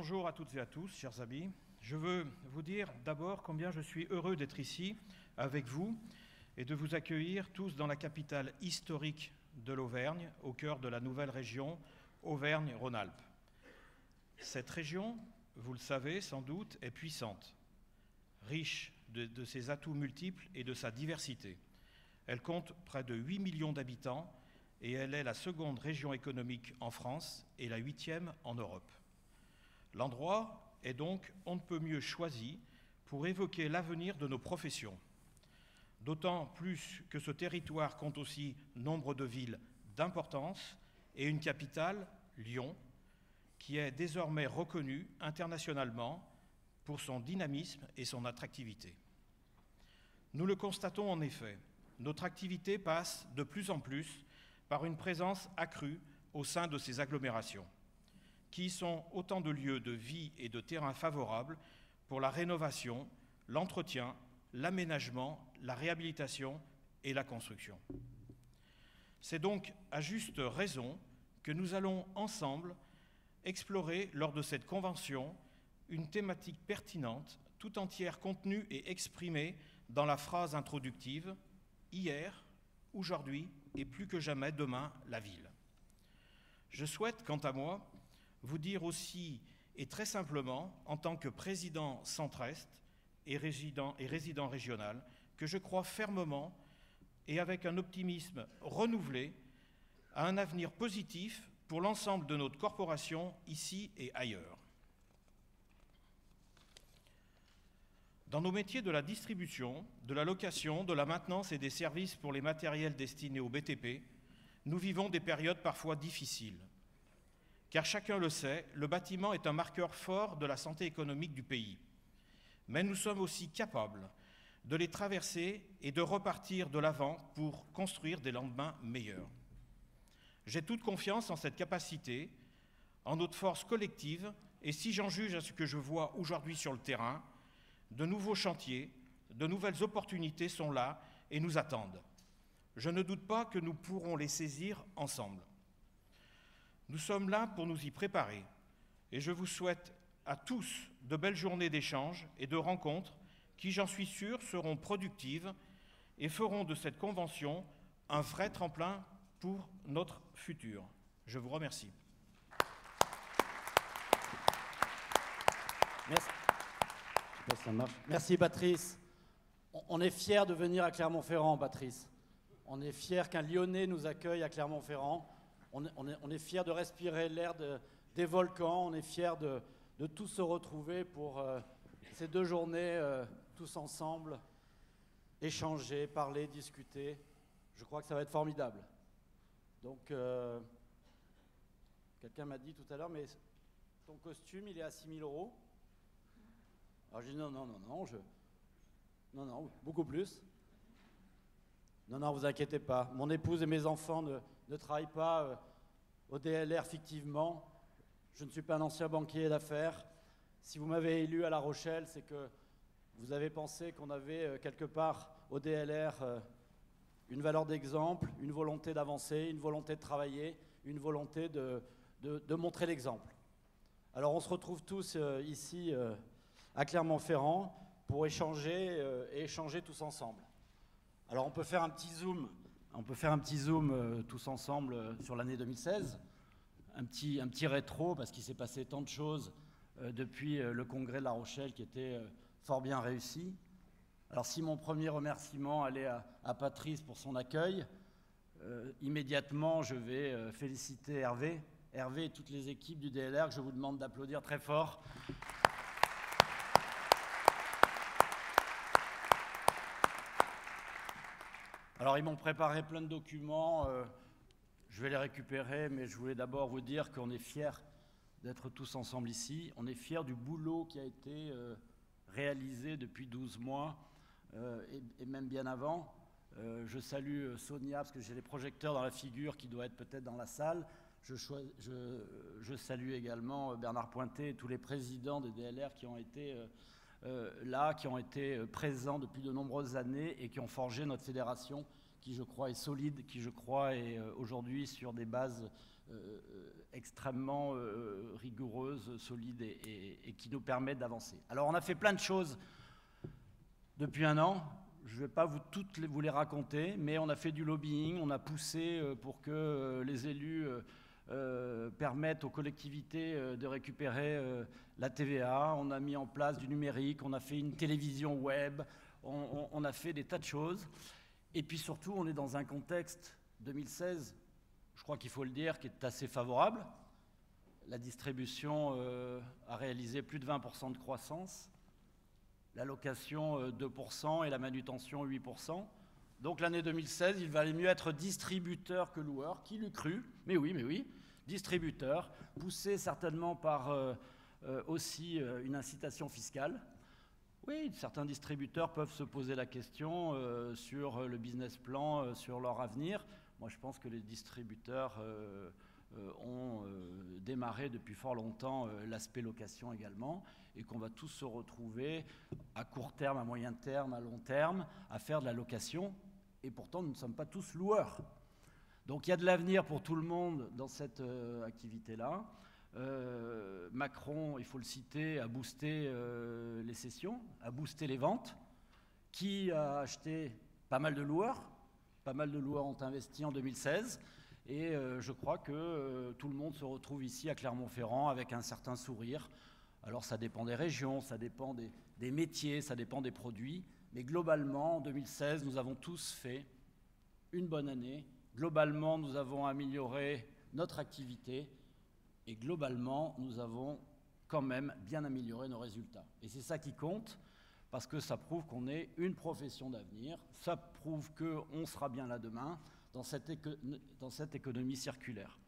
Bonjour à toutes et à tous, chers amis. Je veux vous dire d'abord combien je suis heureux d'être ici avec vous et de vous accueillir tous dans la capitale historique de l'Auvergne, au cœur de la nouvelle région Auvergne-Rhône-Alpes. Cette région, vous le savez sans doute, est puissante, riche de ses atouts multiples et de sa diversité. Elle compte près de 8 millions d'habitants et elle est la seconde région économique en France et la 8e en Europe. L'endroit est donc on ne peut mieux choisi pour évoquer l'avenir de nos professions. D'autant plus que ce territoire compte aussi nombre de villes d'importance et une capitale, Lyon, qui est désormais reconnue internationalement pour son dynamisme et son attractivité. Nous le constatons en effet, notre activité passe de plus en plus par une présence accrue au sein de ces agglomérations, qui sont autant de lieux de vie et de terrains favorables pour la rénovation, l'entretien, l'aménagement, la réhabilitation et la construction. C'est donc à juste raison que nous allons ensemble explorer lors de cette convention une thématique pertinente, tout entière contenue et exprimée dans la phrase introductive « Hier, aujourd'hui et plus que jamais demain, la ville ». Je souhaite, quant à moi, vous dire aussi et très simplement, en tant que président Centre-Est et résident régional, que je crois fermement et avec un optimisme renouvelé à un avenir positif pour l'ensemble de notre corporation, ici et ailleurs. Dans nos métiers de la distribution, de la location, de la maintenance et des services pour les matériels destinés au BTP, nous vivons des périodes parfois difficiles. Car chacun le sait, le bâtiment est un marqueur fort de la santé économique du pays. Mais nous sommes aussi capables de les traverser et de repartir de l'avant pour construire des lendemains meilleurs. J'ai toute confiance en cette capacité, en notre force collective, et si j'en juge à ce que je vois aujourd'hui sur le terrain, de nouveaux chantiers, de nouvelles opportunités sont là et nous attendent. Je ne doute pas que nous pourrons les saisir ensemble. Nous sommes là pour nous y préparer et je vous souhaite à tous de belles journées d'échanges et de rencontres qui, j'en suis sûr, seront productives et feront de cette convention un vrai tremplin pour notre futur. Je vous remercie. Merci. Je sais pas si ça marche. Merci Patrice. On est fiers de venir à Clermont-Ferrand, Patrice. On est fiers qu'un Lyonnais nous accueille à Clermont-Ferrand. On est fiers de respirer l'air des volcans. On est fiers de tous se retrouver pour ces 2 journées, tous ensemble, échanger, parler, discuter. Je crois que ça va être formidable. Donc, quelqu'un m'a dit tout à l'heure, mais ton costume, il est à 6 000 €. Alors j'ai dit non, beaucoup plus. Non, vous inquiétez pas. Mon épouse et mes enfants ne travaillent pas au DLR fictivement. Je ne suis pas un ancien banquier d'affaires. Si vous m'avez élu à La Rochelle, c'est que vous avez pensé qu'on avait quelque part au DLR une valeur d'exemple, une volonté d'avancer, une volonté de travailler, une volonté de montrer l'exemple. Alors on se retrouve tous ici à Clermont-Ferrand pour échanger et échanger tous ensemble. Alors on peut faire un petit zoom, tous ensemble sur l'année 2016, un petit rétro parce qu'il s'est passé tant de choses depuis le congrès de La Rochelle qui était fort bien réussi. Alors si mon premier remerciement allait à Patrice pour son accueil, immédiatement je vais féliciter Hervé et toutes les équipes du DLR que je vous demande d'applaudir très fort. Alors ils m'ont préparé plein de documents, je vais les récupérer, mais je voulais d'abord vous dire qu'on est fiers d'être tous ensemble ici. On est fiers du boulot qui a été réalisé depuis 12 mois et même bien avant. Je salue Sonia, parce que j'ai les projecteurs dans la figure qui doit être peut-être dans la salle. Je salue également Bernard Pointet et tous les présidents des DLR qui ont été là, qui ont été présents depuis de nombreuses années et qui ont forgé notre fédération qui je crois est solide, qui je crois est aujourd'hui sur des bases extrêmement rigoureuses, solides et qui nous permettent d'avancer. Alors on a fait plein de choses depuis un an. Je ne vais pas vous les raconter, mais on a fait du lobbying, on a poussé pour que les élus permettent aux collectivités de récupérer la TVA, on a mis en place du numérique, on a fait une télévision web, on a fait des tas de choses. Et puis surtout, on est dans un contexte 2016, je crois qu'il faut le dire, qui est assez favorable. La distribution a réalisé plus de 20% de croissance, la location 2% et la manutention 8%. Donc l'année 2016, il valait mieux être distributeur que loueur. Qui l'eût cru? Mais oui, distributeur, poussé certainement par aussi une incitation fiscale. Oui, certains distributeurs peuvent se poser la question sur le business plan, sur leur avenir. Moi, je pense que les distributeurs ont démarré depuis fort longtemps l'aspect location également, et qu'on va tous se retrouver à court terme, à moyen terme, à long terme, à faire de la location. Et pourtant, nous ne sommes pas tous loueurs. Donc il y a de l'avenir pour tout le monde dans cette activité-là. Macron, il faut le citer, a boosté les cessions, a boosté les ventes. Qui a acheté? Pas mal de loueurs. Pas mal de loueurs ont investi en 2016. Et je crois que tout le monde se retrouve ici à Clermont-Ferrand avec un certain sourire. Alors ça dépend des régions, ça dépend des métiers, ça dépend des produits. Mais globalement, en 2016, nous avons tous fait une bonne année. Globalement, nous avons amélioré notre activité. Et globalement, nous avons quand même bien amélioré nos résultats. Et c'est ça qui compte, parce que ça prouve qu'on est une profession d'avenir. Ça prouve qu'on sera bien là demain, dans cette économie circulaire.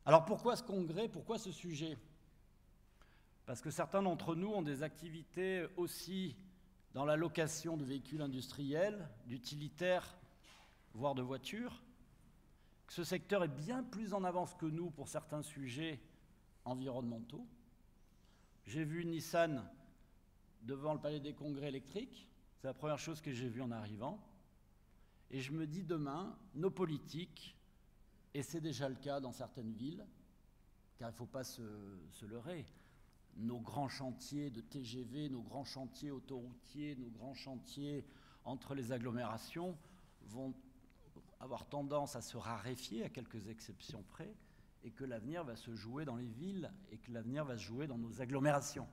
Alors pourquoi ce congrès? Pourquoi ce sujet? Parce que certains d'entre nous ont des activités aussi dans la location de véhicules industriels, d'utilitaires, voire de voitures. Ce secteur est bien plus en avance que nous pour certains sujets environnementaux. J'ai vu Nissan devant le Palais des Congrès électrique. C'est la première chose que j'ai vue en arrivant. Et je me dis demain, nos politiques, et c'est déjà le cas dans certaines villes, car il ne faut pas se leurrer, nos grands chantiers de TGV, nos grands chantiers autoroutiers, nos grands chantiers entre les agglomérations vont avoir tendance à se raréfier, à quelques exceptions près, et que l'avenir va se jouer dans les villes, et que l'avenir va se jouer dans nos agglomérations.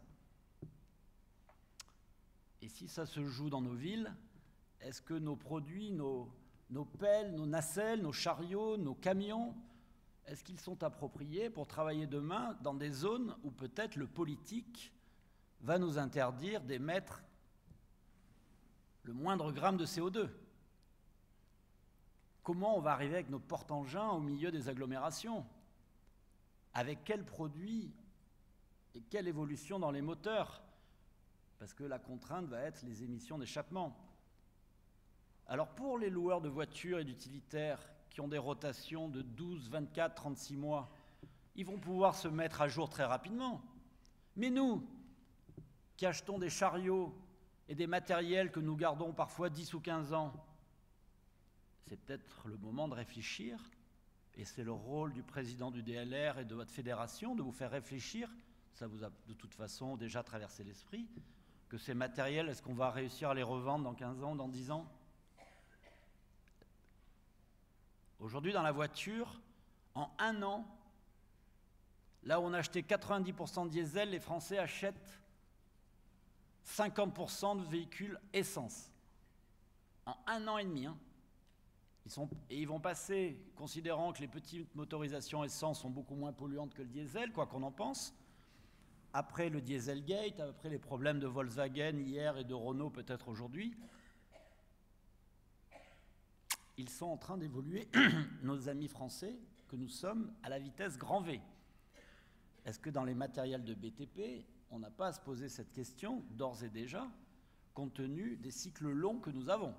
Et si ça se joue dans nos villes, est-ce que nos produits, nos pelles, nos nacelles, nos chariots, nos camions, est-ce qu'ils sont appropriés pour travailler demain dans des zones où peut-être le politique va nous interdire d'émettre le moindre gramme de CO2? Comment on va arriver avec nos porte-engins au milieu des agglomérations? Avec quels produits et quelle évolution dans les moteurs? Parce que la contrainte va être les émissions d'échappement. Alors pour les loueurs de voitures et d'utilitaires qui ont des rotations de 12, 24, 36 mois, ils vont pouvoir se mettre à jour très rapidement. Mais nous, qui achetons des chariots et des matériels que nous gardons parfois 10 ou 15 ans, c'est peut-être le moment de réfléchir, et c'est le rôle du président du DLR et de votre fédération de vous faire réfléchir, ça vous a de toute façon déjà traversé l'esprit, que ces matériels, est-ce qu'on va réussir à les revendre dans 15 ans, dans 10 ans? Aujourd'hui, dans la voiture, en un an, là où on achetait 90% de diesel, les Français achètent 50% de véhicules essence. En un an et demi. Hein. Ils vont passer, considérant que les petites motorisations essence sont beaucoup moins polluantes que le diesel, quoi qu'on en pense, après le Dieselgate, après les problèmes de Volkswagen hier et de Renault peut-être aujourd'hui, ils sont en train d'évoluer, nos amis français, que nous sommes à la vitesse grand V. Est-ce que dans les matériels de BTP, on n'a pas à se poser cette question, d'ores et déjà, compte tenu des cycles longs que nous avons?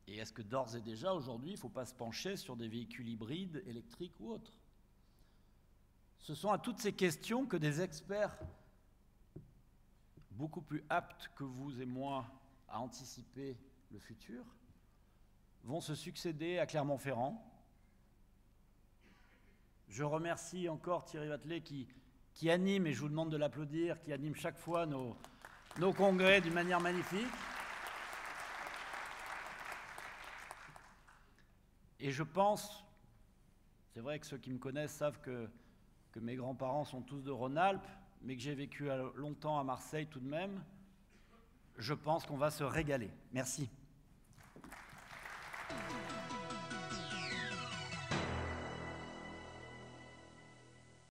Et est-ce que d'ores et déjà, aujourd'hui, il ne faut pas se pencher sur des véhicules hybrides, électriques ou autres? Ce sont à toutes ces questions que des experts beaucoup plus aptes que vous et moi à anticiper le futur, vont se succéder à Clermont-Ferrand. Je remercie encore Thierry Vatelet qui anime, et je vous demande de l'applaudir, qui anime chaque fois nos congrès d'une manière magnifique. Et je pense, c'est vrai que ceux qui me connaissent savent que mes grands-parents sont tous de Rhône-Alpes, mais que j'ai vécu longtemps à Marseille tout de même, je pense qu'on va se régaler. Merci.